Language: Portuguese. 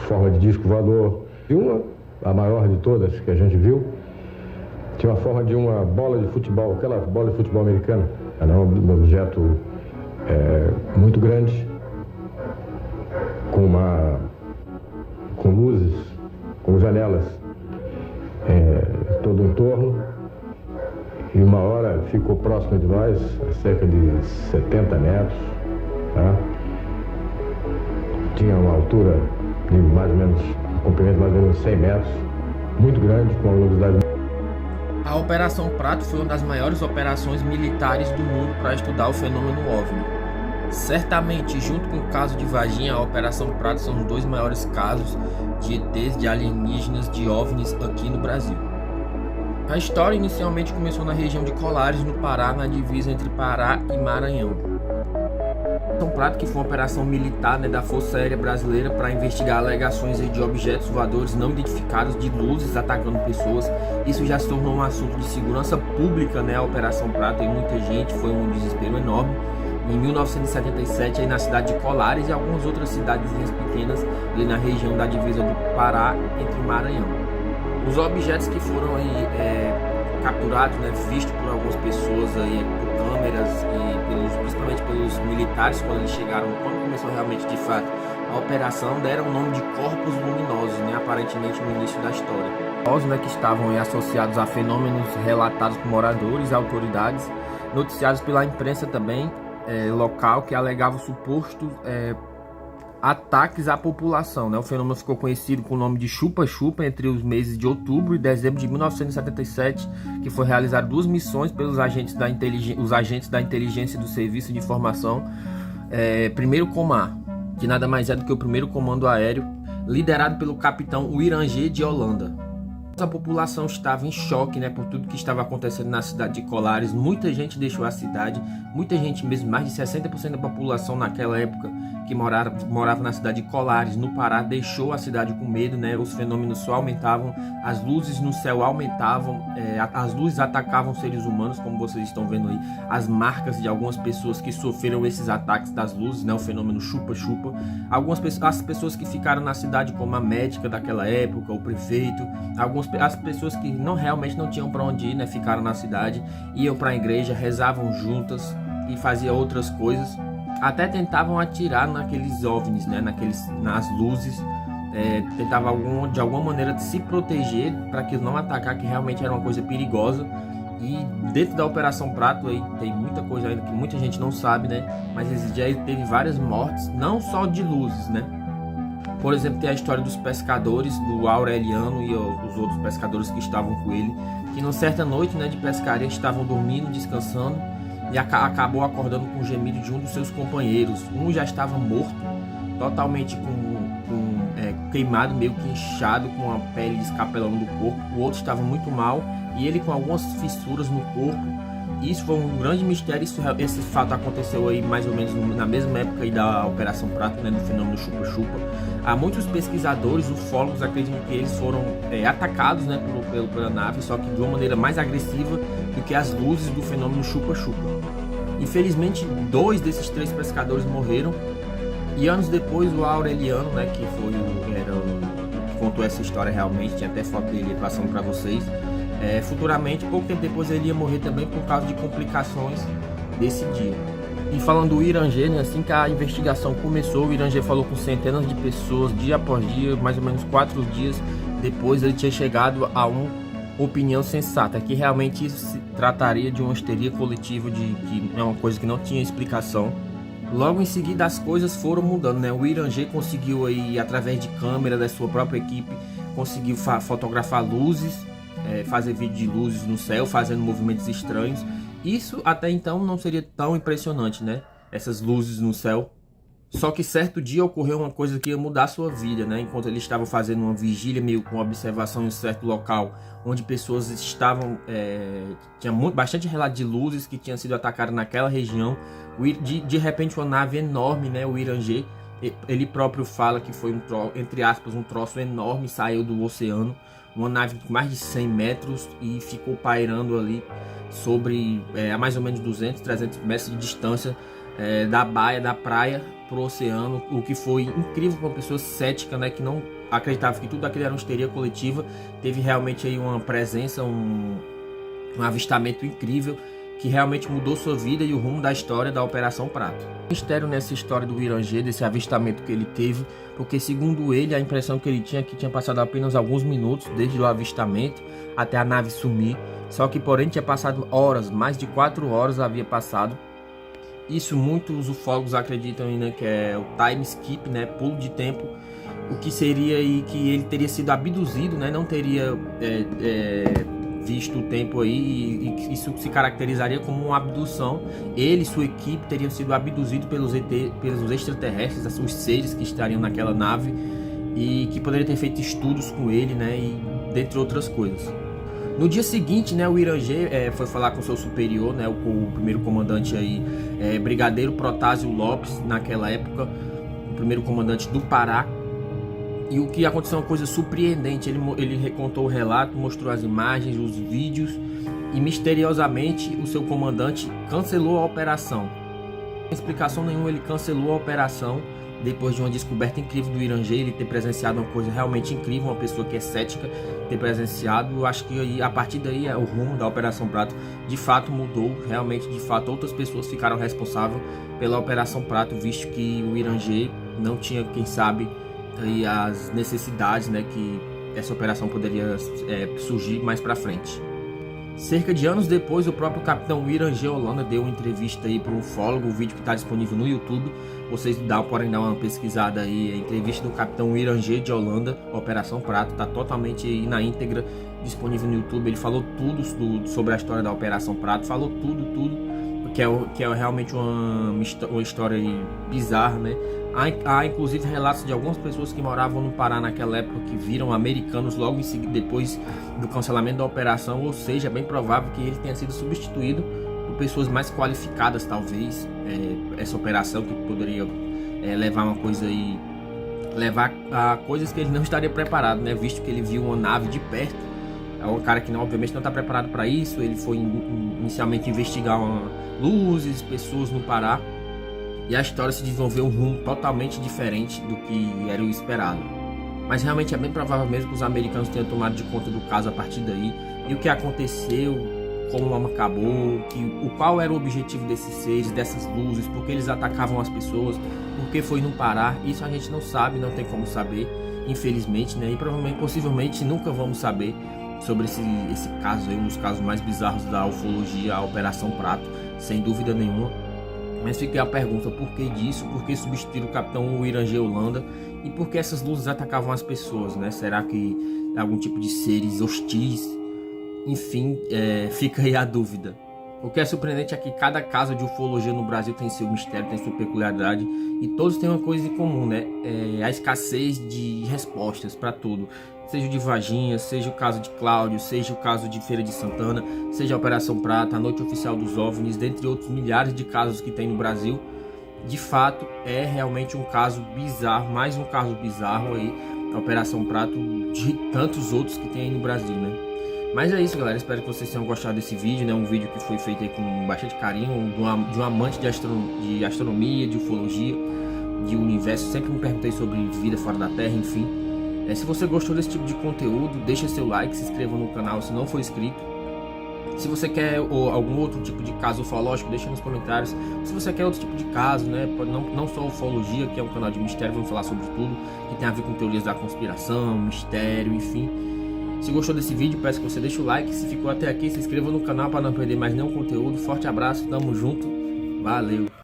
forma de disco voador. E uma, a maior de todas que a gente viu, tinha uma forma de uma bola de futebol, aquela bola de futebol americana. Era um objeto muito grande, com luzes, com janelas todo o entorno. E uma hora ficou próximo de nós, a cerca de 70 metros. Tá? Tinha uma altura de mais ou menos, um comprimento de mais ou menos 100 metros, muito grande, com uma luminosidade. A Operação Prato foi uma das maiores operações militares do mundo para estudar o fenômeno OVNI. Certamente, junto com o caso de Varginha, a Operação Prato são os dois maiores casos de ETs, de alienígenas, de OVNIs aqui no Brasil. A história inicialmente começou na região de Colares, no Pará, na divisa entre Pará e Maranhão. Operação Prato, que foi uma operação militar, da Força Aérea Brasileira para investigar alegações de objetos voadores não identificados, de luzes atacando pessoas. Isso já se tornou um assunto de segurança pública, a Operação Prato, e muita gente, foi um desespero enorme. Em 1977, aí na cidade de Colares e algumas outras cidadezinhas pequenas ali na região da divisa do Pará entre Maranhão. Os objetos que foram aí capturados, vistos por algumas pessoas aí, por câmeras e principalmente pelos militares, quando eles chegaram, quando começou realmente de fato a operação, deram o nome de corpos luminosos, aparentemente no início da história. Que estavam aí associados a fenômenos relatados por moradores, autoridades, noticiados pela imprensa também local, que alegavam supostos ataques à população. O fenômeno ficou conhecido com o nome de chupa-chupa entre os meses de outubro e dezembro de 1977, que foi realizado 2 missões pelos agentes da inteligência do Serviço de Informação, primeiro Comar, que nada mais é do que o primeiro comando aéreo, liderado pelo capitão Uirangê de Holanda. A população estava em choque, por tudo que estava acontecendo na cidade de Colares. Muita gente deixou a cidade, muita gente mesmo, mais de 60% da população naquela época que morava na cidade de Colares, no Pará, deixou a cidade com medo, Os fenômenos só aumentavam, as luzes no céu aumentavam, as luzes atacavam seres humanos, como vocês estão vendo aí, as marcas de algumas pessoas que sofreram esses ataques das luzes, o fenômeno chupa-chupa. As pessoas que ficaram na cidade, como a médica daquela época, o prefeito, as pessoas que realmente não tinham para onde ir, ficaram na cidade, iam para a igreja, rezavam juntas e faziam outras coisas. Até tentavam atirar naqueles OVNIs, nas luzes, tentavam de alguma maneira de se proteger para que não atacar, que realmente era uma coisa perigosa. E dentro da Operação Prato aí tem muita coisa ainda que muita gente não sabe, mas já teve várias mortes, não só de luzes, Por exemplo, tem a história dos pescadores, do Aureliano e os outros pescadores que estavam com ele, que numa certa noite de pescaria estavam dormindo, descansando, e acabou acordando com o gemido de um dos seus companheiros. Um já estava morto, totalmente queimado, meio que inchado, com a pele descapelando do corpo. O outro estava muito mal, e ele com algumas fissuras no corpo. Isso foi um grande mistério. Esse fato aconteceu aí mais ou menos na mesma época aí da Operação Prato, do fenômeno chupa-chupa. Há muitos pesquisadores, ufólogos, acreditam que eles foram atacados pela nave, só que de uma maneira mais agressiva do que as luzes do fenômeno chupa-chupa. Infelizmente, 2 desses 3 pescadores morreram, e anos depois o Aureliano, que contou essa história realmente, tinha até foto dele passando para vocês. Futuramente, pouco tempo depois, ele ia morrer também por causa de complicações desse dia. E falando do Uirangê, assim que a investigação começou, o Uirangê falou com centenas de pessoas, dia após dia, mais ou menos 4 dias depois, ele tinha chegado a uma opinião sensata, que realmente isso se trataria de uma histeria coletiva, que é uma coisa que não tinha explicação. Logo em seguida, as coisas foram mudando, O Uirangê conseguiu aí, através de câmera da sua própria equipe, conseguiu fotografar luzes, fazer vídeo de luzes no céu, fazendo movimentos estranhos. Isso até então não seria tão impressionante, Essas luzes no céu. Só que certo dia ocorreu uma coisa que ia mudar a sua vida, Enquanto ele estava fazendo uma vigília, meio com observação em um certo local, onde pessoas estavam... tinha bastante relato de luzes que tinham sido atacadas naquela região. De repente uma nave enorme, o Uirangê, ele próprio fala que foi entre aspas, um troço enorme, saiu do oceano. Uma nave de mais de 100 metros e ficou pairando ali sobre a mais ou menos 200, 300 metros de distância da praia pro oceano, o que foi incrível para uma pessoa cética, né, que não acreditava que tudo aquilo era uma histeria coletiva. Teve realmente aí uma presença, um avistamento incrível que realmente mudou sua vida e o rumo da história da Operação Prato. Mistério nessa história do Irangê, desse avistamento que ele teve, porque segundo ele, a impressão que ele tinha é que tinha passado apenas alguns minutos desde o avistamento até a nave sumir, só que porém tinha passado horas, mais de 4 horas havia passado. Isso muitos ufólogos acreditam ainda que é o time skip, né, pulo de tempo, o que seria aí que ele teria sido abduzido, né, não teria visto o tempo aí, e isso se caracterizaria como uma abdução. Ele e sua equipe teriam sido abduzidos pelos extraterrestres, os seres que estariam naquela nave e que poderiam ter feito estudos com ele, né, e dentre outras coisas. No dia seguinte, né, o Irangê foi falar com seu superior, né, o primeiro comandante aí, Brigadeiro Protásio Lopes, naquela época, o primeiro comandante do Pará. E o que aconteceu é uma coisa surpreendente. Ele recontou o relato, mostrou as imagens, os vídeos, e misteriosamente o seu comandante cancelou a operação. Sem explicação nenhuma, ele cancelou a operação depois de uma descoberta incrível do Irangê, ele ter presenciado uma coisa realmente incrível, uma pessoa que é cética ter presenciado. Eu acho que aí, a partir daí o rumo da Operação Prato de fato mudou, realmente, de fato outras pessoas ficaram responsáveis pela Operação Prato, visto que o Irangê não tinha, quem sabe, aí as necessidades, né, que essa operação poderia surgir mais para frente. Cerca de anos depois, o próprio capitão Irangê Holanda deu uma entrevista aí para um ufólogo, o vídeo que está disponível no YouTube. Vocês podem dar uma pesquisada aí, a entrevista do capitão Irangê de Holanda, Operação Prato, está totalmente aí na íntegra, disponível no YouTube. Ele falou tudo sobre a história da Operação Prato, falou tudo, que é realmente uma história aí bizarra, né? Há inclusive relatos de algumas pessoas que moravam no Pará naquela época que viram americanos logo em seguida, depois do cancelamento da operação, ou seja, é bem provável que ele tenha sido substituído por pessoas mais qualificadas, talvez, essa operação que poderia levar a coisas que ele não estaria preparado, né? Visto que ele viu uma nave de perto, é um cara que obviamente não está preparado para isso. Ele foi inicialmente investigar luzes, pessoas no Pará, e a história se desenvolveu um rumo totalmente diferente do que era o esperado. Mas realmente é bem provável mesmo que os americanos tenham tomado de conta do caso a partir daí. E o que aconteceu, como acabou, qual era o objetivo desses seres, dessas luzes, por que eles atacavam as pessoas, por que foi no Pará, isso a gente não sabe, não tem como saber, infelizmente, né? E provavelmente, possivelmente, nunca vamos saber sobre esse caso aí, um dos casos mais bizarros da ufologia, a Operação Prato, sem dúvida nenhuma. Mas fica a pergunta, por que disso? Por que substituir o capitão Irangê Holanda? E por que essas luzes atacavam as pessoas, né? Será que é algum tipo de seres hostis? Enfim, fica aí a dúvida. O que é surpreendente é que cada caso de ufologia no Brasil tem seu mistério, tem sua peculiaridade, e todos têm uma coisa em comum, né? A escassez de respostas para tudo. Seja o de Varginha, seja o caso de Cláudio, seja o caso de Feira de Santana, seja a Operação Prato, a Noite Oficial dos OVNIs, dentre outros milhares de casos que tem no Brasil. De fato, é realmente um caso bizarro, mais um caso bizarro aí, a Operação Prato, de tantos outros que tem aí no Brasil, né? Mas é isso, galera, espero que vocês tenham gostado desse vídeo, né? Um vídeo que foi feito aí com bastante carinho, de um amante de astronomia, de ufologia, de universo. Sempre me perguntei sobre vida fora da Terra, enfim. Se você gostou desse tipo de conteúdo, deixa seu like, se inscreva no canal se não for inscrito. Se você quer algum outro tipo de caso ufológico, deixa nos comentários. Se você quer outro tipo de caso, né, não só ufologia, que é um canal de mistério, vamos falar sobre tudo que tem a ver com teorias da conspiração, mistério, enfim. Se gostou desse vídeo, peço que você deixe o like. Se ficou até aqui, se inscreva no canal para não perder mais nenhum conteúdo. Forte abraço, tamo junto, valeu!